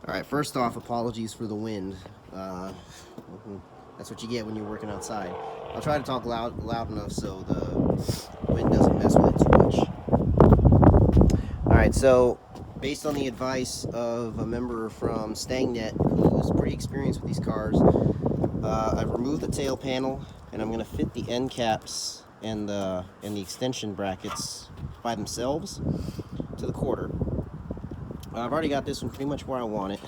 Alright, first off, apologies for the wind. That's what you get when you're working outside. I'll try to talk loud enough so the wind doesn't mess with it too much. Alright, so based on the advice of a member from StangNet who's pretty experienced with these cars, I've removed the tail panel and I'm going to fit the end caps and the extension brackets by themselves to the quarter. I've already got this one pretty much where I want it.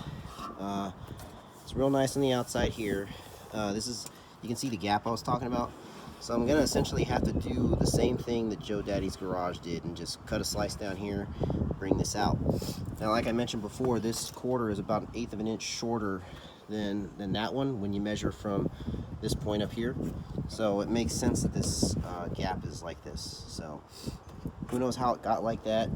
It's real nice on the outside here. You can see the gap I was talking about. So I'm going to essentially have to do the same thing that Joe Daddy's Garage did and just cut a slice down here, bring this out. Now, like I mentioned before, this quarter is about 1/8 of an inch shorter than that one when you measure from this point up here. So it makes sense that this gap is like this. So who knows how it got like that.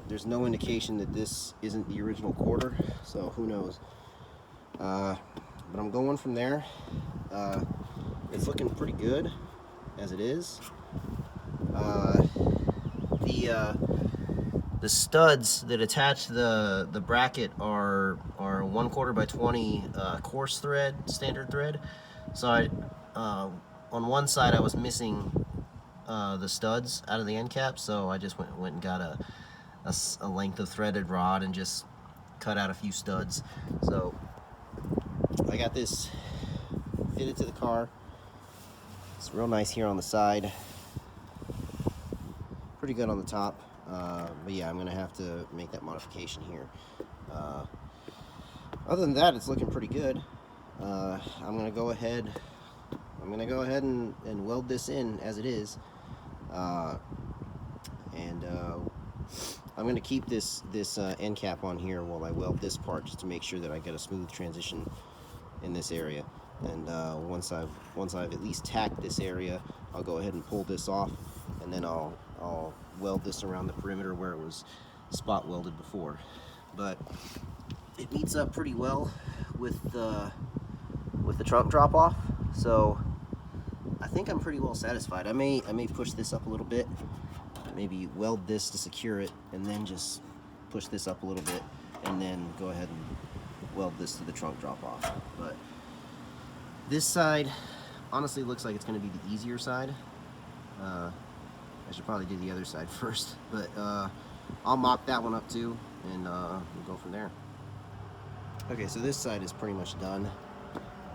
There's no indication that this isn't the original quarter, so who knows. But I'm going from there. It's looking pretty good as it is. The studs that attach the bracket are 1/4 by 20 coarse thread, standard thread. So on one side I was missing the studs out of the end cap, so I just went and got a length of threaded rod and just cut out a few studs. So I got this fitted to the car. It's real nice here on the side, pretty good on the top, but yeah, I'm gonna have to make that modification here. Other than that, it's looking pretty good. I'm gonna go ahead and weld this in as it is. I'm going to keep this end cap on here while I weld this part, just to make sure that I get a smooth transition in this area. And once I've at least tacked this area, I'll go ahead and pull this off, and then I'll weld this around the perimeter where it was spot welded before. But it meets up pretty well with the trunk drop off, so I think I'm pretty well satisfied. I may push this up a little bit, maybe weld this to secure it, and then just push this up a little bit, and then go ahead and weld this to the trunk drop off. But this side honestly looks like it's going to be the easier side. I should probably do the other side first, but I'll mock that one up too, and we'll go from there. Okay, so this side is pretty much done.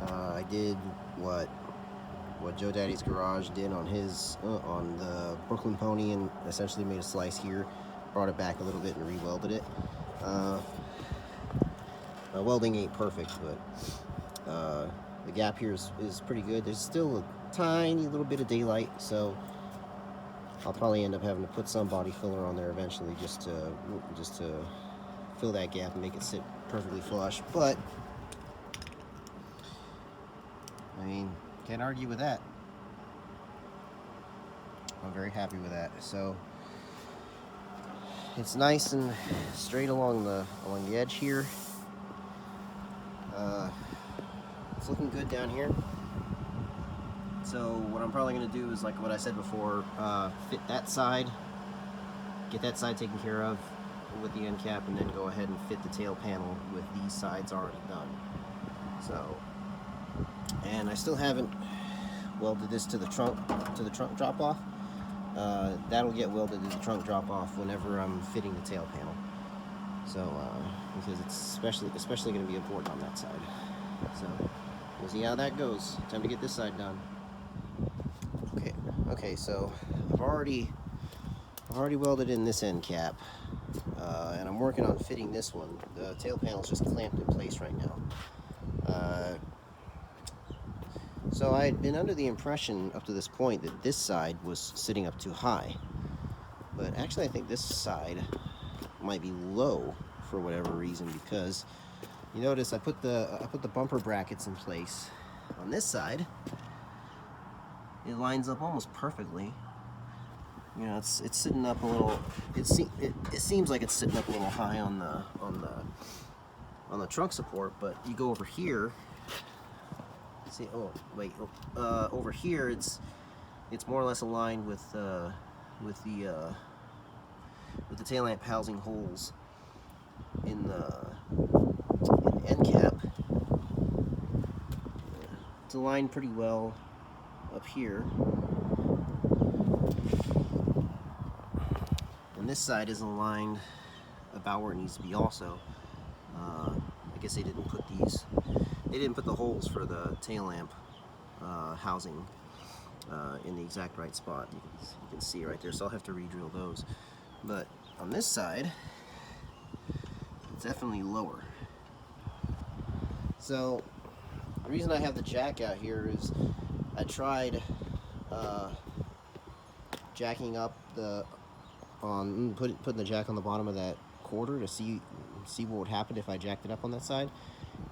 I did what Joe Daddy's Garage did on his on the Brooklyn Pony, and essentially made a slice here, brought it back a little bit and re-welded it. Welding ain't perfect, but the gap here is pretty good. There's still a tiny little bit of daylight, so I'll probably end up having to put some body filler on there eventually, just to fill that gap and make it sit perfectly flush. But I mean, can't argue with that. I'm very happy with that. So it's nice and straight along the edge here. It's looking good down here. So what I'm probably going to do is, like what I said before, fit that side, get that side taken care of with the end cap, and then go ahead and fit the tail panel with these sides already done. So, and I still haven't welded this to the trunk drop off. That'll get welded to the trunk drop off whenever I'm fitting the tail panel. So because it's especially going to be important on that side. So we'll see how that goes. Time to get this side done. Okay. So I've already welded in this end cap, and I'm working on fitting this one. The tail panel's just clamped in place right now. So I had been under the impression up to this point that this side was sitting up too high, but actually I think this side might be low for whatever reason, because you notice I put the bumper brackets in place on this side. It lines up almost perfectly. You know, it's sitting up a little. It seems like it's sitting up a little high on the trunk support, but you go over here. See, over here it's more or less aligned with the tail lamp housing holes in it's aligned pretty well up here. And this side is aligned about where it needs to be also. I guess they didn't put the holes for the tail lamp housing in the exact right spot. You can see right there, so I'll have to re-drill those. But on this side, it's definitely lower. So the reason I have the jack out here is I tried jacking up putting the jack on the bottom of that quarter to see what would happen if I jacked it up on that side.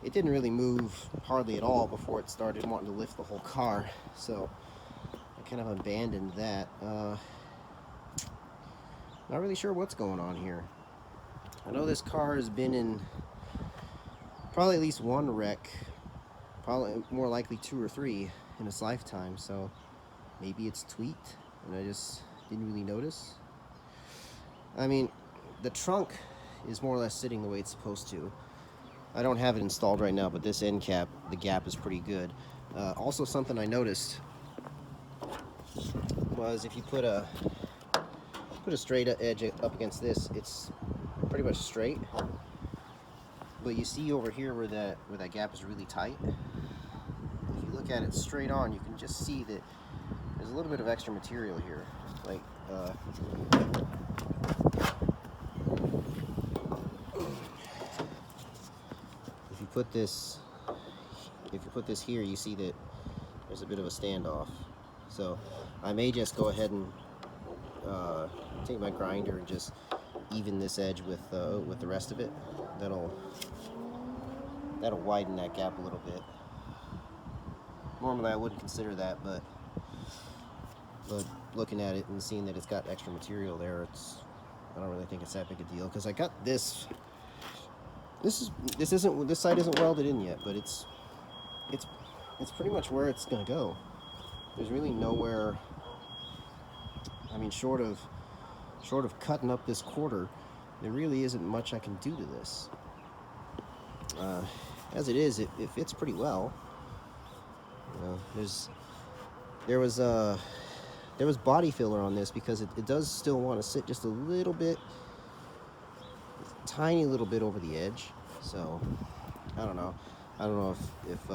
It didn't really move hardly at all before it started wanting to lift the whole car, so I kind of abandoned that. Not really sure what's going on here. I know this car has been in probably at least one wreck, probably more likely 2 or 3 in its lifetime, so maybe it's tweaked and I just didn't really notice. I mean, the trunk is more or less sitting the way it's supposed to. I don't have it installed right now, but this end cap, the gap is pretty good. Also, something I noticed was if you put a straight edge up against this, it's pretty much straight. But you see over here where that gap is really tight. If you look at it straight on, you can just see that there's a little bit of extra material here. Like if you put this here, you see that there's a bit of a standoff. So I may just go ahead and take my grinder and just even this edge with the rest of it. That'll widen that gap a little bit. Normally I wouldn't consider that, but looking at it and seeing that it's got extra material there, I don't really think it's that big a deal, because I got this side isn't welded in yet, but it's pretty much where it's gonna go. There's really nowhere, I mean, short of cutting up this quarter, there really isn't much I can do to this. As it is, it fits pretty well. There was body filler on this because it does still want to sit just a little bit, tiny little bit over the edge. So I don't know if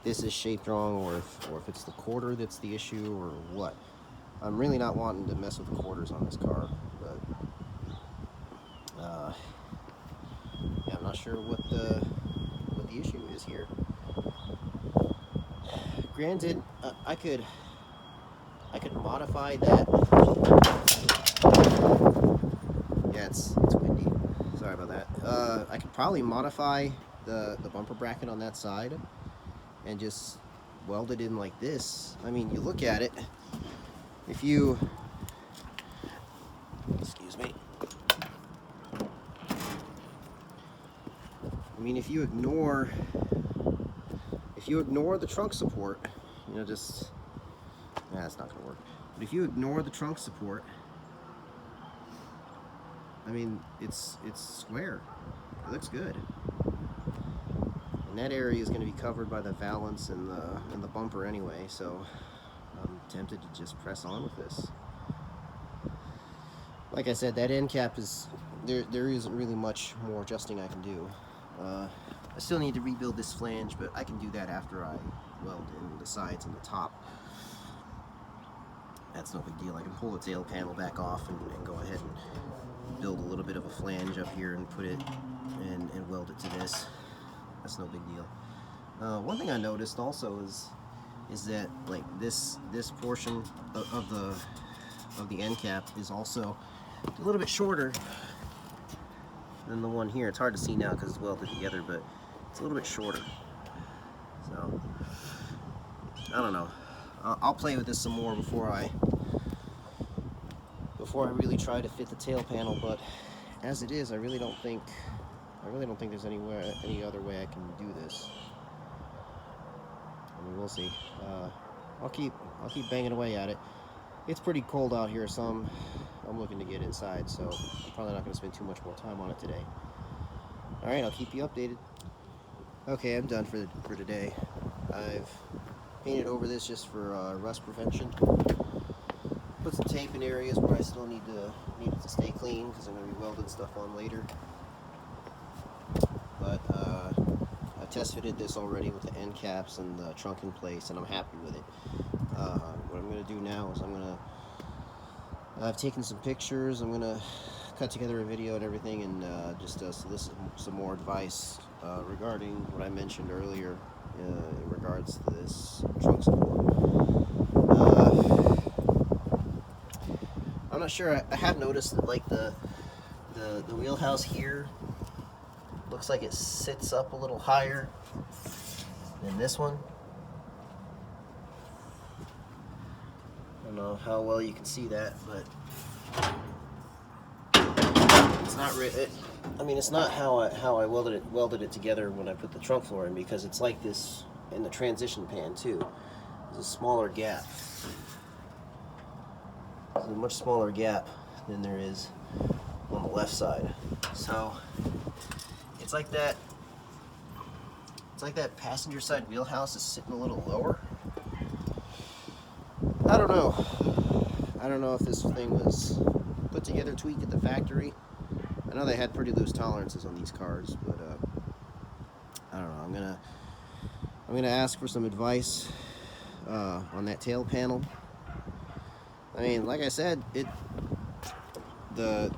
this is shaped wrong, or if it's the quarter that's the issue, or what. I'm really not wanting to mess with the quarters on this car, but yeah, I'm not sure what the issue is here. Granted, I could modify that. Yeah, it's windy. Sorry about that. I could probably modify the bumper bracket on that side and just weld it in like this. I mean, you look at it. If you, excuse me. I mean, if you ignore the trunk support, just, it's not gonna work. But if you ignore the trunk support, I mean, it's square. It looks good. And that area is going to be covered by the valance and the bumper anyway, so I'm tempted to just press on with this. Like I said, that end cap is, there isn't really much more adjusting I can do. I still need to rebuild this flange, but I can do that after I weld in the sides and the top. That's no big deal. I can pull the tail panel back off and go ahead and build a little bit of a flange up here and put it and weld it to this. That's no big deal. One thing I noticed also is that like this portion of the end cap is also a little bit shorter than the one here. It's hard to see now because it's welded together, but it's a little bit shorter. So I don't know. I'll play with this some more before I really try to fit the tail panel. But as it is, I really don't think there's any other way I can do this. I mean, we'll see. I'll keep banging away at it. It's pretty cold out here, so I'm looking to get inside. So I'm probably not going to spend too much more time on it today. All right, I'll keep you updated. Okay, I'm done for today. I've painted over this just for rust prevention. Put some tape in areas where I still need it to stay clean because I'm going to be welding stuff on later. But I test fitted this already with the end caps and the trunk in place, and I'm happy with it. What I'm going to do now is I've taken some pictures. I'm going to cut together a video and everything, and just solicit some more advice regarding what I mentioned earlier in regards to this trunk support. I'm not sure. I have noticed that like the wheelhouse here looks like it sits up a little higher than this one. I don't know how well you can see that, but it's not really. I mean, it's not how I welded it together when I put the trunk floor in, because it's like this in the transition pan too. There's a smaller gap. There's a much smaller gap than there is on the left side. So it's like that. It's like that passenger side wheelhouse is sitting a little lower. I don't know. I don't know if this thing was put together, tweaked at the factory. I know they had pretty loose tolerances on these cars, but I don't know. I'm gonna ask for some advice on that tail panel. I mean, like I said, the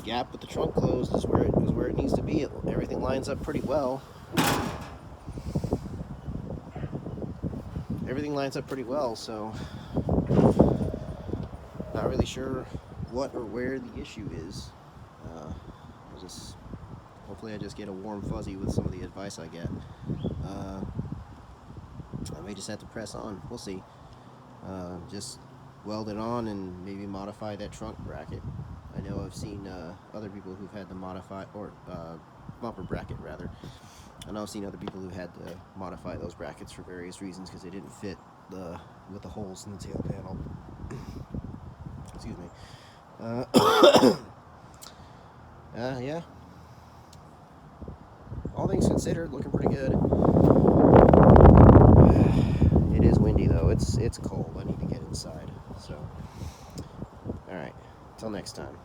gap with the trunk closed is where it needs to be. Everything lines up pretty well. Everything lines up pretty well, so not really sure what or where the issue is. Hopefully I just get a warm fuzzy with some of the advice I get. I may just have to press on. We'll see. Just weld it on and maybe modify that trunk bracket. I know I've seen other people who've had to modify, or bumper bracket rather. I know I've seen other people who had to modify those brackets for various reasons because they didn't fit with the holes in the tail panel. Excuse me. Yeah. All things considered, looking pretty good. It is windy though. It's cold. I need to get inside. So, all right. Till next time.